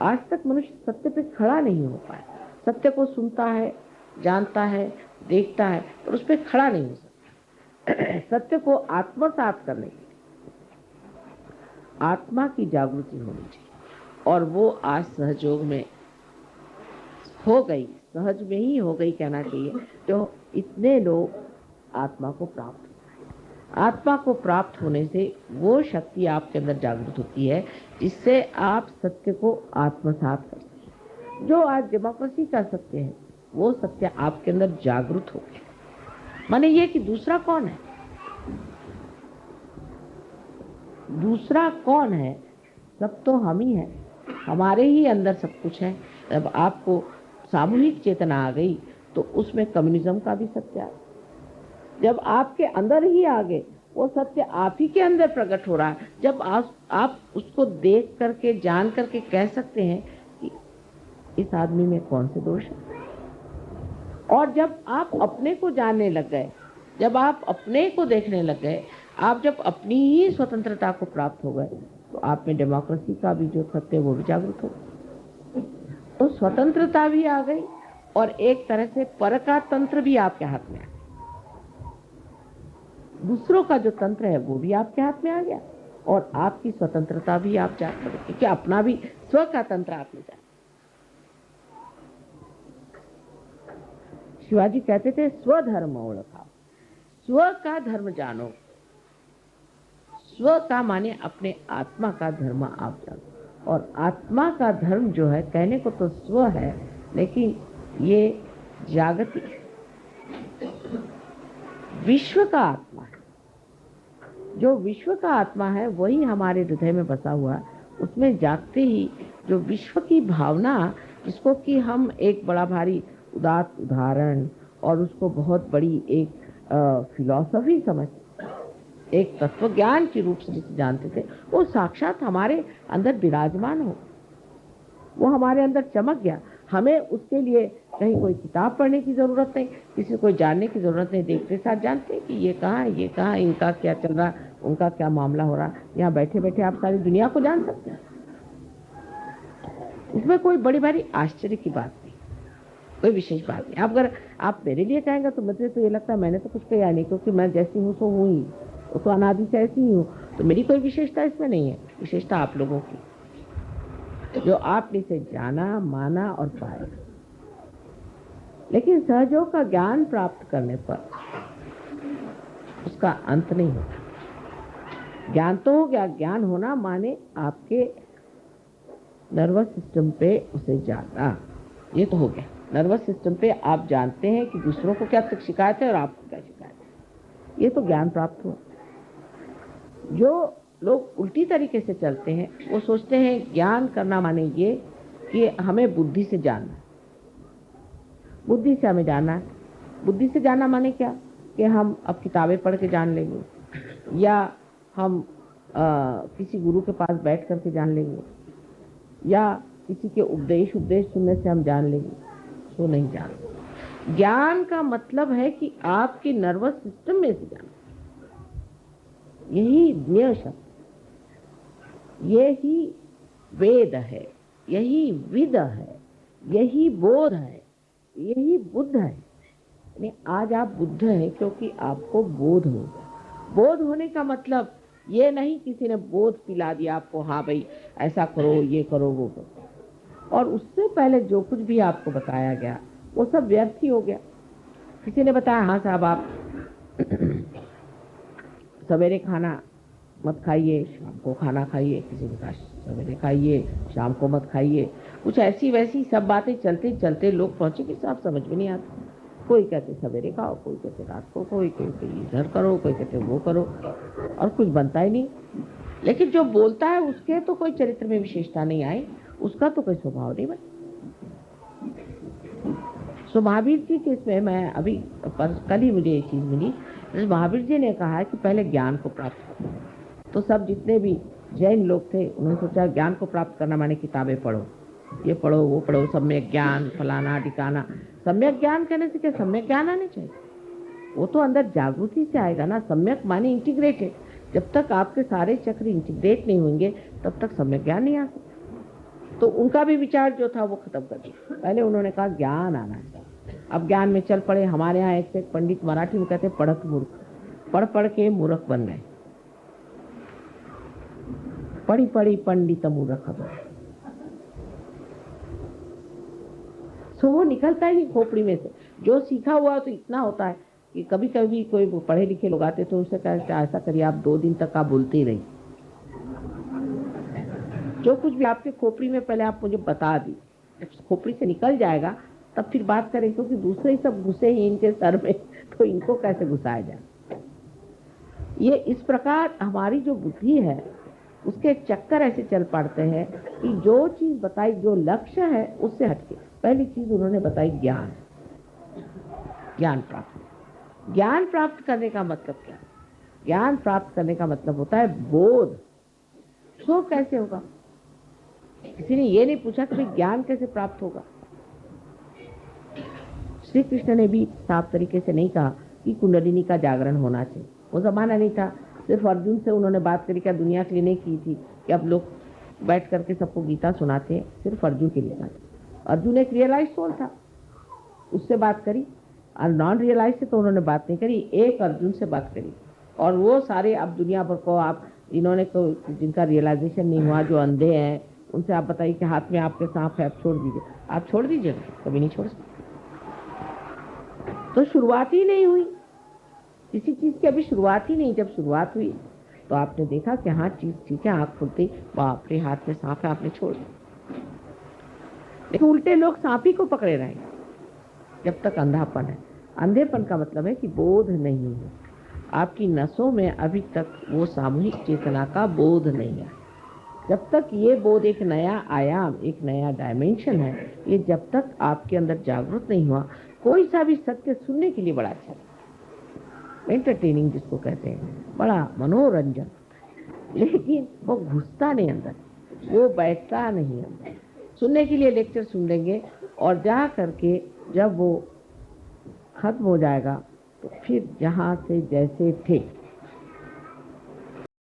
आज तक मनुष्य सत्य पे खड़ा नहीं हो पाया। सत्य को सुनता है, जानता है, देखता है, पर उस पर खड़ा नहीं हो सकता। सत्य को आत्मसात करने के लिए आत्मा की जागृति होनी चाहिए, और वो आज सहयोग में हो गई, सहज में ही हो गई कहना चाहिए। तो इतने लोग आत्मा को प्राप्त, आत्मा को प्राप्त होने से वो शक्ति आपके अंदर जागृत होती है जिससे आप सत्य को आत्मसात करते हैं। जो आज डेमोक्रेसी का सत्य है वो सत्य आपके अंदर जागृत हो गया। माने ये कि दूसरा कौन है, दूसरा कौन है? सब तो हम ही हैं, हमारे ही अंदर सब कुछ है। जब आपको सामूहिक चेतना आ गई तो उसमें कम्युनिज्म का भी सत्य आ, जब आपके अंदर ही आ गए वो सत्य आप ही के अंदर प्रकट हो रहा है। जब आप उसको देख करके जान करके कह सकते हैं कि इस आदमी में कौन से दोष है। और जब आप अपने को जानने लग गए, जब आप अपने को देखने लग गए, आप जब अपनी ही स्वतंत्रता को प्राप्त हो गए, तो आप में डेमोक्रेसी का भी जो सत्य वो भी जागृत हो, तो स्वतंत्रता भी आ गई और एक तरह से पर का तंत्र भी आपके हाथ में आ गया। दूसरों का जो तंत्र है वो भी आपके हाथ में आ गया और आपकी स्वतंत्रता भी आप जान सके, क्योंकि अपना भी स्व का तंत्र आपने जाना। शिवाजी कहते थे स्वधर्म ओळखाओ, स्व का धर्म जानो। स्व का माने अपने आत्मा का धर्म आप जानो, और आत्मा का धर्म जो है कहने को तो स्व है, लेकिन ये जागतिक विश्व का आत्मा है। जो विश्व का आत्मा है वही हमारे हृदय में बसा हुआ है। उसमें जागते ही जो विश्व की भावना, जिसको कि हम एक बड़ा भारी उदात्त उदाहरण और उसको बहुत बड़ी एक फिलॉसफी समझ, एक तत्व ज्ञान के रूप से जिसे जानते थे, वो साक्षात हमारे अंदर विराजमान हो, वो हमारे अंदर चमक गया। हमें उसके लिए कहीं कोई किताब पढ़ने की जरूरत नहीं, किसी को जानने की जरूरत नहीं। देखते साथ जानते हैं कि ये कहाँ है, ये कहाँ है, इनका क्या चल रहा, उनका क्या मामला हो रहा। यहाँ बैठे बैठे आप सारी दुनिया को जान सकते हैं। इसमें कोई बड़ी भारी आश्चर्य की बात नहीं, कोई विशेष बात नहीं। अगर आप मेरे लिए कहेंगे तो मुझे तो ये लगता है मैंने तो कुछ कहा नहीं, क्योंकि मैं जैसी हूँ सो हूँ ही, वो तो अनादि से ऐसी ही हूँ, तो मेरी कोई विशेषता इसमें नहीं है। विशेषता आप लोगों की, जो आपने इसे जाना, माना और पाया। लेकिन सहयोग का ज्ञान प्राप्त करने पर उसका अंत नहीं होता। ज्ञान तो हो गया, ज्ञान होना माने आपके नर्वस सिस्टम पे उसे जाना, ये तो हो गया। नर्वस सिस्टम पे आप जानते हैं कि दूसरों को क्या शिकायत है और आपको क्या शिकायत है, ये तो ज्ञान प्राप्त हुआ। जो लोग उल्टी तरीके से चलते हैं वो सोचते हैं ज्ञान करना माने ये कि हमें बुद्धि से जानना, बुद्धि से हमें जानना है। बुद्धि से जानना माने क्या कि हम अब किताबें पढ़ के जान लेंगे, या हम किसी गुरु के पास बैठ करके जान लेंगे, या किसी के उपदेश सुनने से हम जान लेंगे, तो नहीं जान। ज्ञान का मतलब है कि आपके नर्वस सिस्टम में से जाना। यही ज्ञेय शब्द, यही वेद है, यही विद है, यही बोध है, यही बुद्ध है। यानी आज आप बुद्ध हैं क्योंकि आपको बोध हो गया। बोध होने का मतलब ये नहीं किसी ने बोध पिला दिया आपको, हाँ भाई ऐसा करो, ये करो, वो करो, और उससे पहले जो कुछ भी आपको बताया गया वो सब व्यर्थ ही हो गया। किसी ने बताया हाँ साहब आप सवेरे खाना मत खाइए, शाम को खाना खाइए, किसी ने कहा सवेरे खाइए, शाम को मत खाइए, कुछ ऐसी वैसी सब बातें चलते चलते लोग पहुंचे कि साहब समझ में नहीं आता। कोई कहते सवेरे खाओ, कोई कहते रात को, कोई कहते इधर करो, कोई कहते वो करो, और कुछ बनता ही नहीं। लेकिन जो बोलता है उसके तो कोई चरित्र में विशेषता नहीं आई, उसका तो कोई स्वभाव नहीं बना। सो महावीर जी के इसमें मैं अभी कल ही मुझे ये चीज मिली, महावीर जी ने कहा है कि पहले ज्ञान को प्राप्त करो। तो सब जितने भी जैन लोग थे उन्होंने सोचा ज्ञान को प्राप्त करना माने किताबें पढ़ो, ये पढ़ो, वो पढ़ो, सम्यक ज्ञान फलाना ठिकाना। सम्यक ज्ञान कहने से क्या सम्यक ज्ञान आने चाहिए, वो तो अंदर जागृति से आएगा ना। सम्यक माने इंटीग्रेटेड। जब तक आपके सारे चक्र इंटीग्रेट नहीं होंगे तब तक सम्यक ज्ञान नहीं आ सकता। तो उनका भी विचार जो था वो खत्म कर दिया। पहले उन्होंने कहा ज्ञान आना चाहिए, अब ज्ञान में चल पड़े। हमारे यहाँ एक से एक पंडित, मराठी में कहते पढ़त मूर्ख, पढ़ पढ़ के मूर्ख बन गए, पढ़ी पढ़ी पंडित मूर्ख बन। तो वो निकलता ही खोपड़ी में से, जो सीखा हुआ तो इतना होता है कि कभी कभी कोई पढ़े लिखे लोग आते तो उनसे कहते ऐसा करिए आप 2 दिन तक आप बोलते ही रहिए, जो कुछ भी आपके खोपड़ी में पहले आप मुझे बता दी, खोपड़ी से निकल जाएगा तब फिर बात करें, क्योंकि दूसरे ही सब घुसे ही इनके सर में, तो इनको कैसे घुसाया जाए। ये इस प्रकार हमारी जो बुद्धि है उसके चक्कर ऐसे चल पड़ते हैं कि जो चीज बताई, जो लक्ष्य है उससे हटके। पहली चीज उन्होंने बताई ज्ञान, ज्ञान प्राप्त। ज्ञान प्राप्त करने का मतलब क्या? ज्ञान प्राप्त करने का मतलब होता है बोध। तो कैसे होगा? किसी ने ये नहीं पूछा कि भाई ज्ञान कैसे प्राप्त होगा। श्री कृष्ण ने भी साफ तरीके से नहीं कहा कि कुंडलिनी का जागरण होना चाहिए, वो जमाना नहीं था। सिर्फ अर्जुन से उन्होंने बात करी, क्या दुनिया के लिए नहीं की थी कि अब लोग बैठ करके सबको गीता सुनाते हैं, सिर्फ अर्जुन के लिए था। अर्जुन एक रियलाइज सोल था, उससे बात करी। और नॉन रियलाइज से तो उन्होंने बात नहीं करी, एक अर्जुन से बात करी। और वो सारे अब दुनिया भर को आप इन्होंने को जिनका रियलाइजेशन नहीं हुआ, जो अंधे हैं, उनसे आप बताइए कि हाथ में आपके सांप है, आप छोड़ दीजिए, आप छोड़ दीजिएगा? कभी नहीं छोड़ सकते। तो शुरुआत ही नहीं हुई किसी चीज की, अभी शुरुआत ही नहीं। जब शुरुआत हुई तो आपने देखा कि हाँ चीज ठीक है, आंख खुलती बाप रे हाथ में सांप है, आपने छोड़ दिया। लेकिन उल्टे लोग सांप ही को पकड़े रहेंगे जब तक अंधापन है। अंधेपन का मतलब है कि बोध नहीं है, आपकी नसों में अभी तक वो सामूहिक चेतना का बोध नहीं है। जब तक ये बोध एक नया आयाम, एक नया डायमेंशन है, ये जब तक आपके अंदर जागृत नहीं हुआ, कोई सा भी सत्य सुनने के लिए बड़ा अच्छा, एंटरटेनिंग जिसको कहते हैं, बड़ा मनोरंजन, लेकिन वो घुसता नहीं अंदर, वो बैठता नहीं अंदर। सुनने के लिए लेक्चर सुन लेंगे और जा करके जब वो खत्म हो जाएगा तो फिर जहाँ से जैसे थे